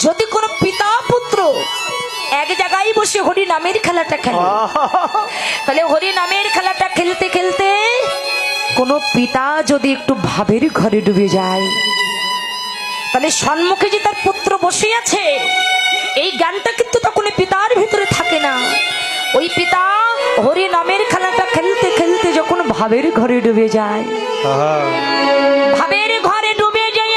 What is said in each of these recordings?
যদি কোনো পিতা পুত্র এক জায়গায় বসে হরি নামের খেলাটা খেলে, তাহলে হরি নামের খেলাটা খেলতে খেলতে কোনো পিতা যদি একটু ভাবের ঘরে ডুবে যায়, তাহলে সম্মুখে যে তার পুত্র বসে আছে এই জ্ঞানটা কিন্তু তখন পিতার ভিতরে থাকে না। ওই পিতা হরি নামের খেলাটা খেলতে খেলতে যখন ভাবের ঘরে ডুবে যায়, ভাবের ঘরে ডুবে যায়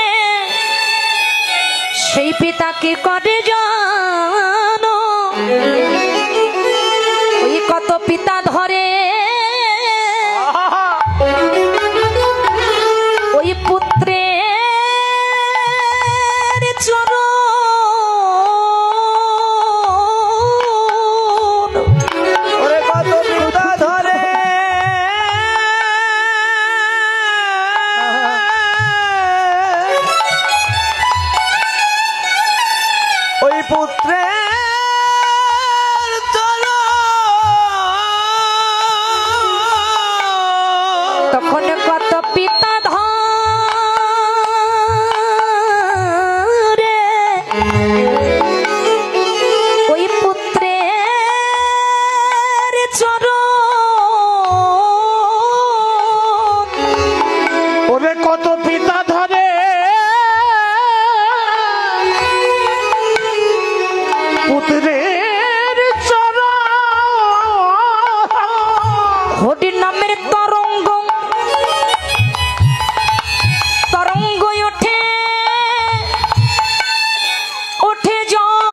সেই পিতাকে করে জানো, ওই কত পিতা ধরে ওই পুত্রের চরণ, ওরে কত পিতা ধরে ওই পুত্রে